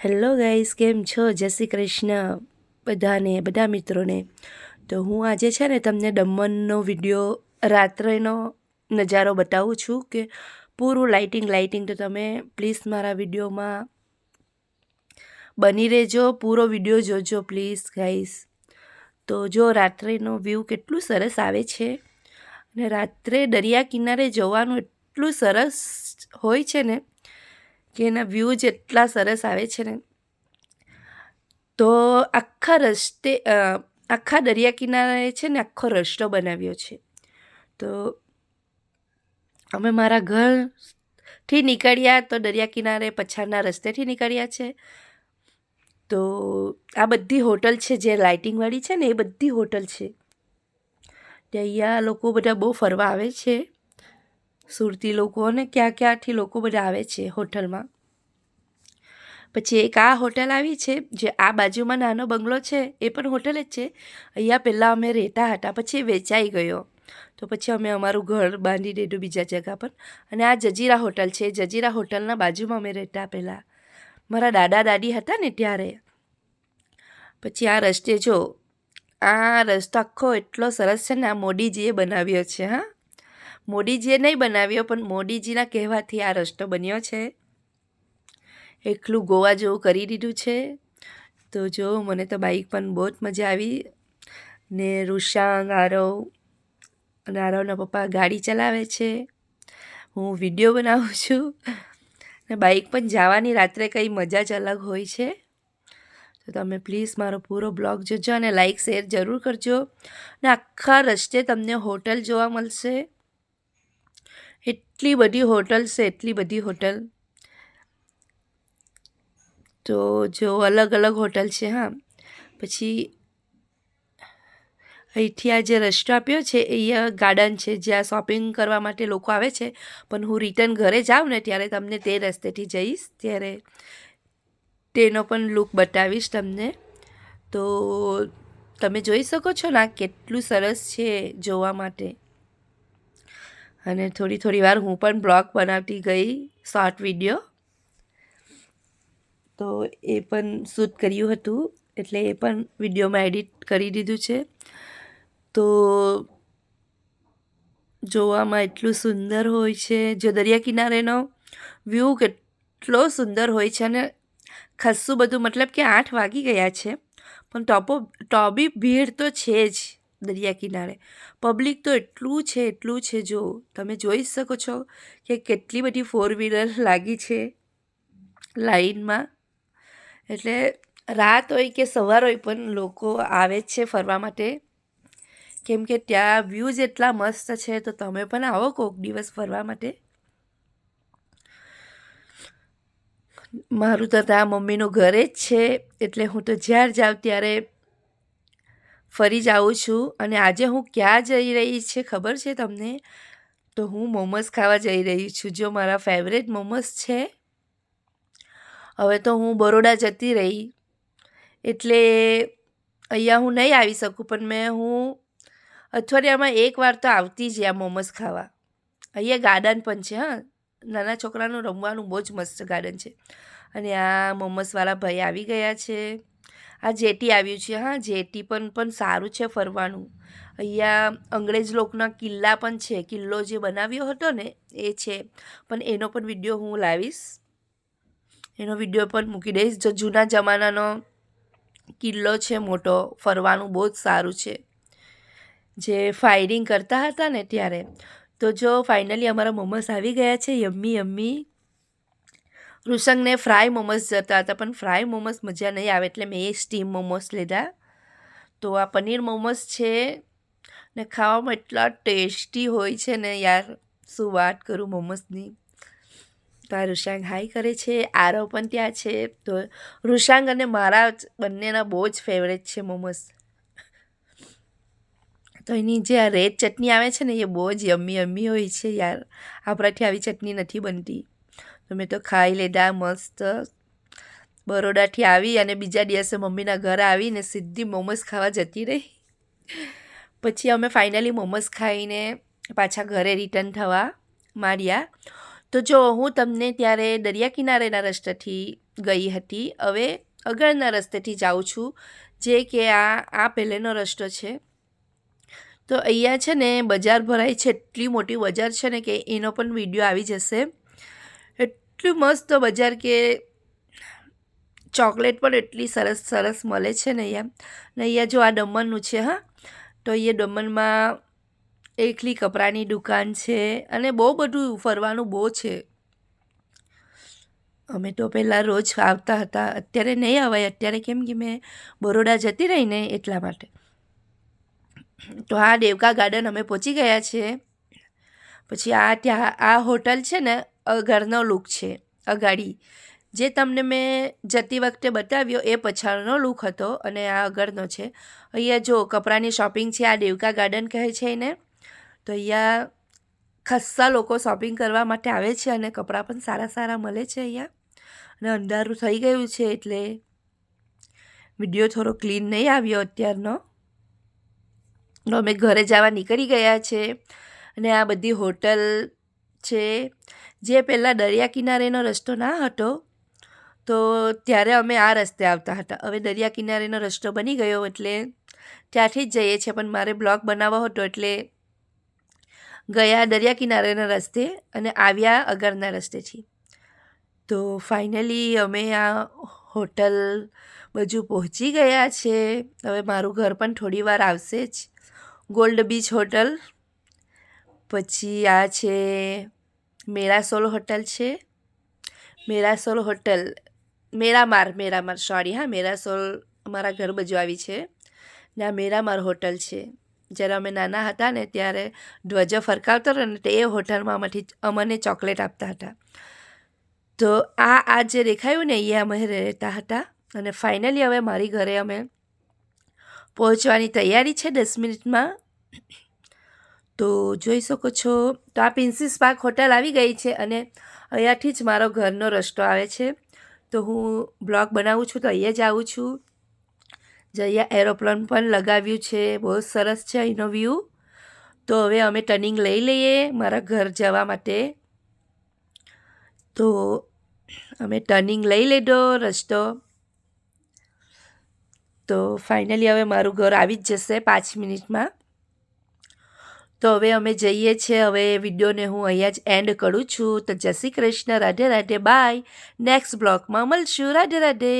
Hello guys, કેમ છો? જય શ્રી કૃષ્ણ બધાને, બધા મિત્રોને. તો હું આજે છે ને તમને દમણનો વિડીયો રાત્રેનો નજારો બતાવું છું કે પૂરું લાઇટિંગ. તો તમે પ્લીઝ મારા વિડીયોમાં બની રહેજો, પૂરો વિડીયો જોજો પ્લીઝ ગાઈસ. તો જો રાત્રેનો વ્યૂ કેટલું સરસ આવે છે અને રાત્રે દરિયા કિનારે જવાનું એટલું સરસ હોય છે ને કે એના વ્યૂ જ એટલા સરસ આવે છે ને. તો આખા દરિયા કિનારે છે ને આખો રસ્તો બનાવ્યો છે. તો અમે મારા ઘરથી નીકળ્યા તો દરિયા કિનારે પછાડના રસ્તેથી નીકળ્યા છે. તો આ બધી હોટલ છે જે લાઇટિંગવાળી છે ને, એ બધી હોટલ છે. ત્યાં અહીંયા લોકો બધા બહુ ફરવા આવે છે, સુરતી લોકો અને ક્યાંથી લોકો બધા આવે છે હોટલમાં. પછી એક આ હોટલ આવી છે, જે આ બાજુમાં નાનો બંગલો છે એ પણ હોટલ જ છે. અહીંયા પહેલાં અમે રહેતા હતા, પછી વેચાઈ ગયો. તો પછી અમે અમારું ઘર બાંધી દીધું બીજા જગ્યા પર. અને આ જજીરા હોટલ છે. જજીરા હોટલના બાજુમાં અમે રહેતા પહેલાં, મારા દાદા દાદી હતા ને ત્યારે. પછી આ રસ્તે જો, આ રસ્તો આખો એટલો સરસ છે ને, આ મોદીજીએ બનાવ્યો છે. હા, મોદીજીએ નહીં બનાવ્યો, પણ મોદીજીના કહેવાથી આ રસ્તો બન્યો છે. એકલું ગોવા જેવું કરી દીધું છે. તો જો મને તો બાઇક પણ બહુ જ મજા આવી. ને રૂશાંગ, આરવ અને આરવના પપ્પા ગાડી ચલાવે છે, હું વિડીયો બનાવું છું. ને બાઇક પણ જવાની રાત્રે કંઈ મજા જ અલગ હોય છે. તો તમે પ્લીઝ મારો પૂરો બ્લોગ જોજો અને લાઈક શેર જરૂર કરજો. ને આખા રસ્તે તમને હોટલ જોવા મળશે. એટલી બધી હોટલ છે, એટલી બધી હોટલ. તો જો અલગ અલગ હોટલ છે. હા, પછી અહીંથી આ જે રસ્તો આપ્યો છે, અહીંયા ગાર્ડન છે જ્યાં શોપિંગ કરવા માટે લોકો આવે છે. પણ હું રિટર્ન ઘરે જાઉં ને ત્યારે તમને તે રસ્તેથી જઈશ, ત્યારે તેનો પણ લુક બતાવીશ તમને. તો તમે જોઈ શકો છો ને કેટલું સરસ છે જોવા માટે. અને થોડી વાર હું પણ બ્લોગ બનાવતી ગઈ, શોર્ટ વિડીયો. તો એ પણ શૂટ કર્યું હતું, એટલે એ પણ વિડીયોમાં એડિટ કરી દીધું છે. તો જોવામાં એટલું સુંદર હોય છે. જો દરિયા કિનારેનો વ્યૂ કેટલો સુંદર હોય છે. અને ખાસું બધું, મતલબ કે 8 વાગી ગયા છે, પણ તો બી ભીડ તો છે જ દરિયા કિનારે. પબ્લિક તો એટલું છે. જો તમે જોઈ શકો છો કે કેટલી બધી 4 વ્હીલર લાગી છે લાઈનમાં. એટલે રાત હોય કે સવાર હોય પણ લોકો આવે જ છે ફરવા માટે, કેમ કે ત્યાં વ્યૂ જ એટલા મસ્ત છે. તો તમે પણ આવો કોઈક દિવસ ફરવા માટે. મારું તો ત્યાં મમ્મીનું ઘર જ છે, એટલે હું તો જ્યારે જાઉં ત્યારે ફરી જાઉં છું. અને આજે હું ક્યાં જઈ રહી છે ખબર છે તમને? તો હું મોમોઝ ખાવા જઈ રહી છું. જો મારા ફેવરેટ મોમોઝ છે. હવે તો હું બરોડા જતી રહી, એટલે અહીંયા હું નહીં આવી શકું, પણ હું અઠવાડિયામાં એકવાર તો આવતી જ આ મોમોઝ ખાવા. અહીંયા ગાર્ડન પણ છે. હા, નાના છોકરાનું રમવાનું બહુ જ મસ્ત ગાર્ડન છે. અને આ મોમોઝવાળા ભાઈ આવી ગયા છે. આ જેટી આવ્યું છે. હા, જેટી પણ સારું છે ફરવાનું. અહીંયા અંગ્રેજ લોકના કિલ્લા પણ છે. કિલ્લો જે બનાવ્યો હતો ને એ છે, પણ એનો પણ વિડીયો હું લાવીશ. એનો વિડીયો પણ મૂકી દઈશ. જો જૂના જમાનાનો કિલ્લો છે મોટો, ફરવાનું બહુ જ સારું છે, જે ફાયરિંગ કરતા હતા ને ત્યારે. તો જો ફાઇનલી અમારા મોમોસ આવી ગયા છે, યમ્મી. રૂસંગને ફ્રાય મોમોસ જતા હતા, પણ ફ્રાય મોમોસ મજા નહીં આવે, એટલે મેં સ્ટીમ મોમોસ લીધા. તો આ પનીર મોમોસ છે ને ખાવામાં એટલા ટેસ્ટી હોય છે ને યાર, શું વાત કરું મોમોસની. તો આ રૂષાંગ હાઈ કરે છે, આરવ પણ ત્યાં છે. તો રૂષાંગ અને મારા બંનેના બહુ જ ફેવરેટ છે મોમોસ. તો એની જે આ રેડ ચટણી આવે છે ને એ બહુ જ યમ્મી હોય છે યાર. આપણાથી આવી ચટણી નથી બનતી. તો મેં તો ખાઈ લીધા મસ્ત. બરોડાથી આવી અને બીજા દિવસે મમ્મીના ઘરે આવીને સીધી મોમોસ ખાવા જતી રહી. પછી અમે ફાઇનલી મોમોસ ખાઈને પાછા ઘરે રિટર્ન થવા માંડ્યા. તો જો હું તમને ત્યારે દરિયા કિનારેના રસ્તેથી ગઈ હતી. હવે આગળના રસ્તેથી જાઉં છું, જે કે આ પહેલેનો રસ્તો છે. તો અહીંયા છે ને બજાર ભરાય છે, એટલી મોટી બજાર છે ને કે એનો પણ વિડીયો આવી જશે. એટલી મસ્ત બજાર કે ચોકલેટ પણ એટલી સરસ સરસ મળે છે ને અહીંયા. ને અહીંયા જો આ દમણનું છે. હા, તો અહીંયા દમણમાં એકલી કપડાની દુકાન છે અને બહુ બધું ફરવાનું બહુ છે. અમે તો પહેલાં રોજ આવતા હતા, અત્યારે નહીં અવાય. અત્યારે કેમ કે મેં બરોડા જતી રહી ને એટલા માટે. તો આ દેવકા ગાર્ડન અમે પહોંચી ગયા છીએ. પછી ત્યાં આ હોટલ છે ને ઘરનો લુક છે અગાડી, જે તમને મેં જતી વખતે બતાવ્યો એ પછાડનો લુક હતો અને આ આગળનો છે. અહીંયા જો કપડાની શોપિંગ છે, આ દેવકા ગાર્ડન કહે છે એને. તો અહીંયા ખાસ્સા લોકો શોપિંગ કરવા માટે આવે છે અને કપડાં પણ સારા સારા મળે છે અહીંયા. અને અંધારું થઈ ગયું છે એટલે વિડીયો થોડો ક્લીન નહીં આવ્યો અત્યારનો. અમે ઘરે જવા નીકળી ગયા છે અને આ બધી હોટલ છે, જે પહેલાં દરિયા કિનારેનો રસ્તો ના હતો તો ત્યારે અમે આ રસ્તે આવતા હતા. હવે દરિયા કિનારેનો રસ્તો બની ગયો એટલે ત્યાંથી જ જઈએ છીએ, પણ મારે બ્લોગ બનાવવો હતો એટલે ગયા દરિયા કિનારેના રસ્તે અને આવ્યા આગળના રસ્તેથી. તો ફાઇનલી અમે આ હોટલ બાજુ પહોંચી ગયા છે. હવે મારું ઘર પણ થોડી વાર આવશે જ. ગોલ્ડ બીચ હોટલ, પછી આ છે મેરાસોલ હોટલ છે. મેરાસોલ હોટલ મેરામાર સોરી, હા, મેરાસોલ અમારા ઘર બાજુ આવી છે ને આ મેરામાર હોટલ છે. જ્યારે અમે નાના હતા ને ત્યારે ધ્વજો ફરકાવતો હતો ને તે એ હોટલમાં અમને ચોકલેટ આપતા હતા. તો આ જે દેખાયું ને અહીંયા અમે રહેતા હતા. અને ફાઇનલી હવે મારી ઘરે અમે પહોંચવાની તૈયારી છે 10 મિનિટમાં. તો જોઈ શકો છો, તો આ પ્રિન્સીસ પાર્ક હોટલ આવી ગઈ છે અને અહીંયાથી જ મારો ઘરનો રસ્તો આવે છે. તો હું બ્લોગ બનાવું છું તો અહીંયા જ આવું છું. જે અહીંયા એરોપ્લેન પણ લગાવ્યું છે, બહુ સરસ છે અહીંનો વ્યૂ. તો હવે અમે ટર્નિંગ લઈ લઈએ મારા ઘર જવા માટે. તો અમે ટર્નિંગ લઈ લીધો રસ્તો. તો ફાઇનલી હવે મારું ઘર આવી જ જશે 5 મિનિટમાં. તો હવે અમે જઈએ છીએ. હવે વિડીયોને હું અહીંયા જ એન્ડ કરું છું. તો જય શ્રી કૃષ્ણ, રાધે રાધે, બાય. નેક્સ્ટ બ્લોગમાં મળશું. રાધે રાધે.